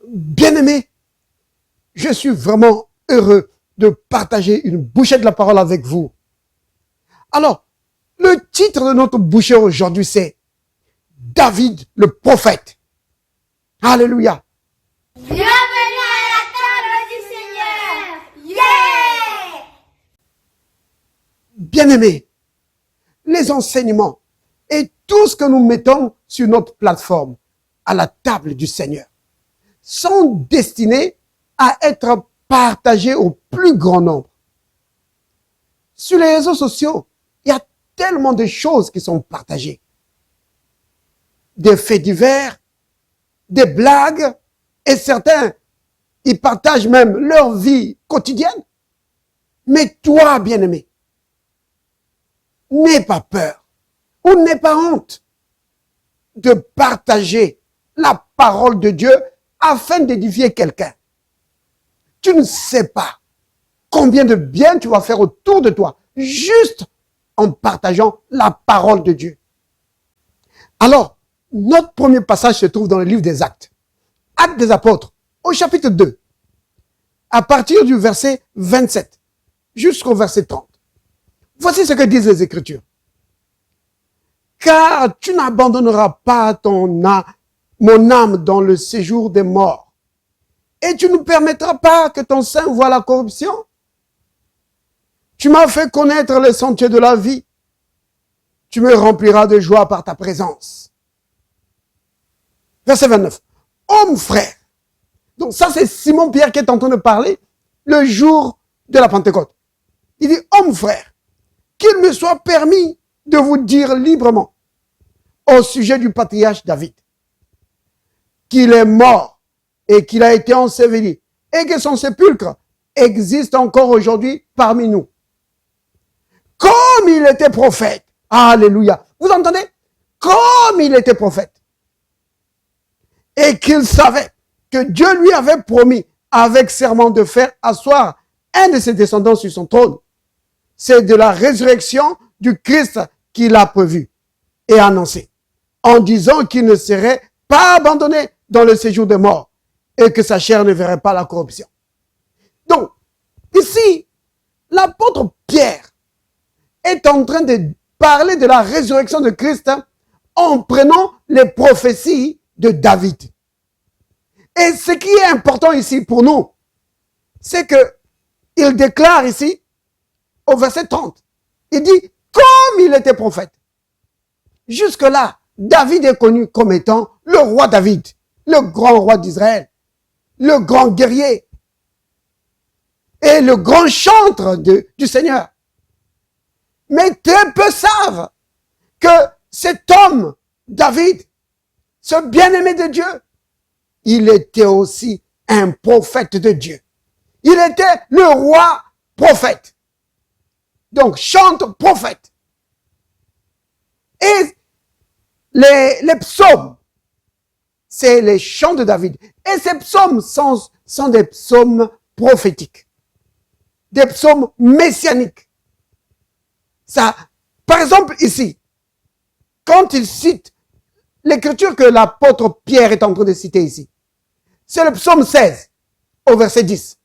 Bien-aimés, je suis vraiment heureux de partager une bouchée de la parole avec vous. Alors, le titre de notre bouchée aujourd'hui, c'est David le prophète. Alléluia. Bienvenue à la table du Seigneur. Yeah! Bien-aimés, les enseignements et tout ce que nous mettons sur notre plateforme à la table du Seigneur sont destinés à être partagés au plus grand nombre. Sur les réseaux sociaux, il y a tellement de choses qui sont partagées. Des faits divers, des blagues, et certains, ils partagent même leur vie quotidienne. Mais toi, bien-aimé, n'aie pas peur ou n'aie pas honte de partager la parole de Dieu afin d'édifier quelqu'un. Tu ne sais pas combien de bien tu vas faire autour de toi, juste en partageant la parole de Dieu. Alors, notre premier passage se trouve dans le livre des Actes. Actes des Apôtres, au chapitre 2, à partir du verset 27 jusqu'au verset 30. Voici ce que disent les Écritures. Car tu n'abandonneras pas mon âme dans le séjour des morts, et tu ne permettras pas que ton sein voie la corruption. Tu m'as fait connaître les sentiers de la vie. Tu me rempliras de joie par ta présence. Verset 29. Homme frère. Donc ça, c'est Simon-Pierre qui est en train de parler le jour de la Pentecôte. Il dit, homme frère, qu'il me soit permis de vous dire librement au sujet du patriarche David, qu'il est mort et qu'il a été enseveli et que son sépulcre existe encore aujourd'hui parmi nous. Comme il était prophète. Alléluia. Vous entendez? Comme il était prophète. Et qu'il savait que Dieu lui avait promis avec serment de faire asseoir un de ses descendants sur son trône. C'est de la résurrection du Christ qu'il a prévu et annoncé, en disant qu'il ne serait pas abandonné dans le séjour des morts et que sa chair ne verrait pas la corruption. Donc, ici, l'apôtre Pierre est en train de parler de la résurrection de Christ en prenant les prophéties de David. Et ce qui est important ici pour nous, c'est que il déclare ici, au verset 30, il dit, comme il était prophète. Jusque-là, David est connu comme étant le roi David, le grand roi d'Israël, le grand guerrier et le grand chantre du Seigneur. Mais très peu savent que cet homme, David, ce bien-aimé de Dieu, il était aussi un prophète de Dieu. Il était le roi prophète. Donc, chante prophète. Et les psaumes, c'est les chants de David. Et ces psaumes sont des psaumes prophétiques. Des psaumes messianiques. Ça, par exemple, ici, quand il cite l'écriture que l'apôtre Pierre est en train de citer ici, c'est le psaume 16, au verset 10.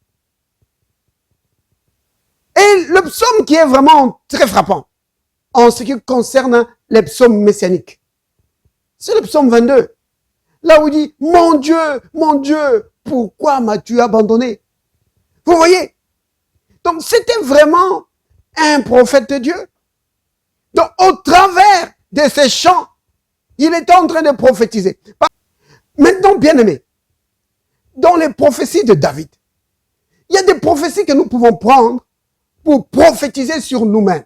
Et le psaume qui est vraiment très frappant, en ce qui concerne les psaumes messianiques, c'est le psaume 22. Là où il dit, mon Dieu, pourquoi m'as-tu abandonné? Vous voyez? Donc, c'était vraiment un prophète de Dieu. Donc, au travers de ces chants, il était en train de prophétiser. Maintenant, bien aimé, dans les prophéties de David, il y a des prophéties que nous pouvons prendre pour prophétiser sur nous-mêmes.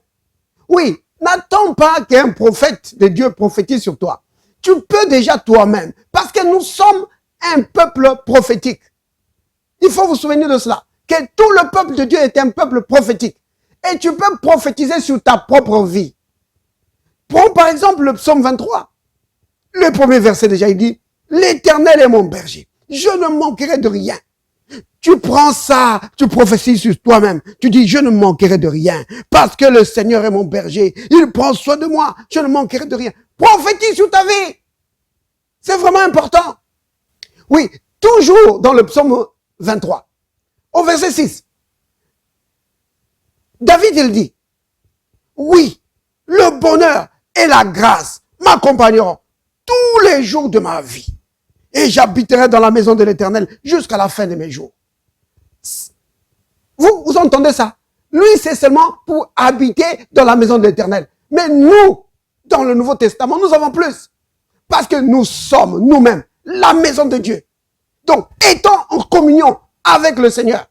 Oui, n'attends pas qu'un prophète de Dieu prophétise sur toi. Tu peux déjà toi-même, parce que nous sommes un peuple prophétique. Il faut vous souvenir de cela, que tout le peuple de Dieu est un peuple prophétique. Et tu peux prophétiser sur ta propre vie. Prends par exemple le psaume 23. Le premier verset déjà, il dit, « L'Éternel est mon berger, je ne manquerai de rien. » Tu prends ça, tu prophétises sur toi-même. Tu dis, je ne manquerai de rien, parce que le Seigneur est mon berger. Il prend soin de moi, je ne manquerai de rien. Prophétise sur ta vie. C'est vraiment important. Oui, toujours dans le psaume 23, au verset 6, David, il dit, oui, le bonheur et la grâce m'accompagneront tous les jours de ma vie. Et j'habiterai dans la maison de l'Éternel jusqu'à la fin de mes jours. Vous entendez ça? Lui, c'est seulement pour habiter dans la maison de l'Éternel. Mais nous, dans le Nouveau Testament, nous avons plus. Parce que nous sommes nous-mêmes la maison de Dieu. Donc, étant en communion avec le Seigneur.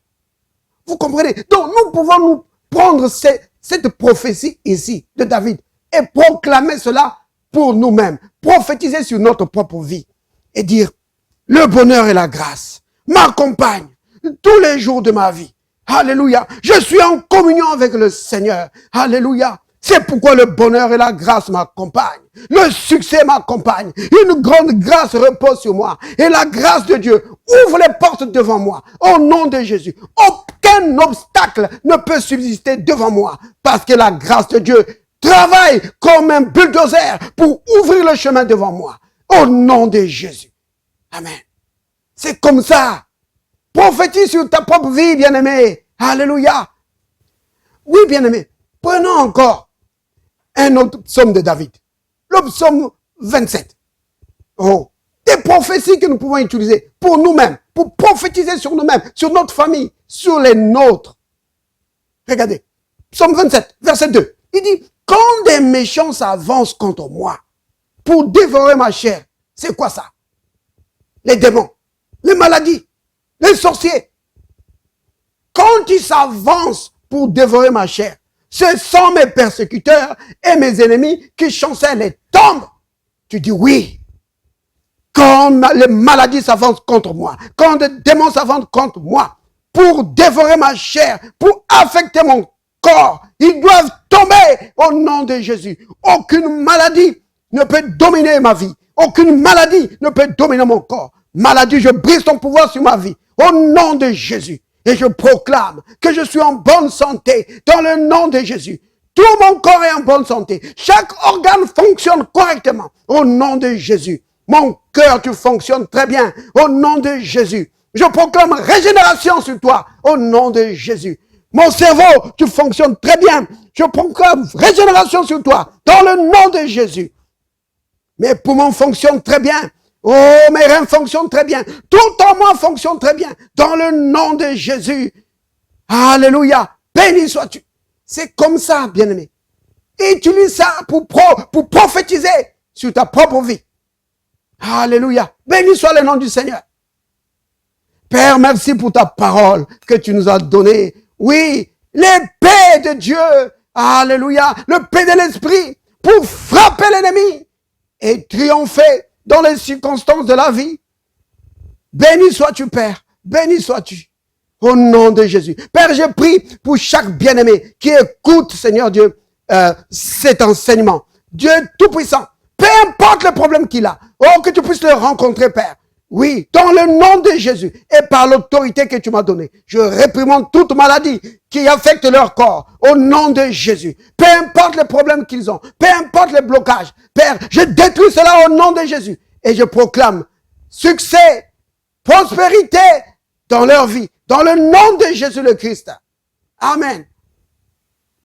Vous comprenez? Donc, nous pouvons nous prendre cette prophétie ici de David et proclamer cela pour nous-mêmes. Prophétiser sur notre propre vie et dire, le bonheur et la grâce m'accompagnent tous les jours de ma vie. Alléluia. Je suis en communion avec le Seigneur. Alléluia. C'est pourquoi le bonheur et la grâce m'accompagnent. Le succès m'accompagne. Une grande grâce repose sur moi. Et la grâce de Dieu ouvre les portes devant moi. Au nom de Jésus. Aucun obstacle ne peut subsister devant moi. Parce que la grâce de Dieu travaille comme un bulldozer pour ouvrir le chemin devant moi. Au nom de Jésus. Amen. C'est comme ça. Prophétise sur ta propre vie, bien-aimé. Alléluia. Oui, bien-aimé. Prenons encore un autre psaume de David. Le psaume 27. Oh, des prophéties que nous pouvons utiliser pour nous-mêmes, pour prophétiser sur nous-mêmes, sur notre famille, sur les nôtres. Regardez. Psaume 27, verset 2. Il dit, quand des méchants s'avancent contre moi pour dévorer ma chair, c'est quoi ça? Les démons, les maladies, les sorciers. Quand ils s'avancent pour dévorer ma chair, ce sont mes persécuteurs et mes ennemis qui chancellent les tombes. Tu dis oui. Quand les maladies s'avancent contre moi, quand des démons s'avancent contre moi, pour dévorer ma chair, pour affecter mon corps, ils doivent tomber au nom de Jésus. Aucune maladie ne peut dominer ma vie. Aucune maladie ne peut dominer mon corps. Maladie, je brise ton pouvoir sur ma vie. Au nom de Jésus. Et je proclame que je suis en bonne santé dans le nom de Jésus. Tout mon corps est en bonne santé. Chaque organe fonctionne correctement au nom de Jésus. Mon cœur, tu fonctionnes très bien au nom de Jésus. Je proclame régénération sur toi au nom de Jésus. Mon cerveau, tu fonctionnes très bien. Je proclame régénération sur toi dans le nom de Jésus. Mes poumons fonctionnent très bien. Oh, mes reins fonctionnent très bien. Tout en moi fonctionne très bien. Dans le nom de Jésus. Alléluia. Béni sois-tu. C'est comme ça, bien-aimé. Utilise ça pour prophétiser sur ta propre vie. Alléluia. Béni soit le nom du Seigneur. Père, merci pour ta parole que tu nous as donnée. Oui, l'épée de Dieu. Alléluia. L'épée de l'esprit pour frapper l'ennemi et triompher dans les circonstances de la vie. Béni sois-tu, Père. Béni sois-tu. Au nom de Jésus. Père, je prie pour chaque bien-aimé qui écoute, Seigneur Dieu, cet enseignement. Dieu Tout-Puissant, peu importe le problème qu'il a, oh, que tu puisses le rencontrer, Père. Oui, dans le nom de Jésus et par l'autorité que tu m'as donnée, je réprimande toute maladie qui affecte leur corps au nom de Jésus. Peu importe les problèmes qu'ils ont, peu importe les blocages, Père, je détruis cela au nom de Jésus et je proclame succès, prospérité dans leur vie, dans le nom de Jésus le Christ. Amen.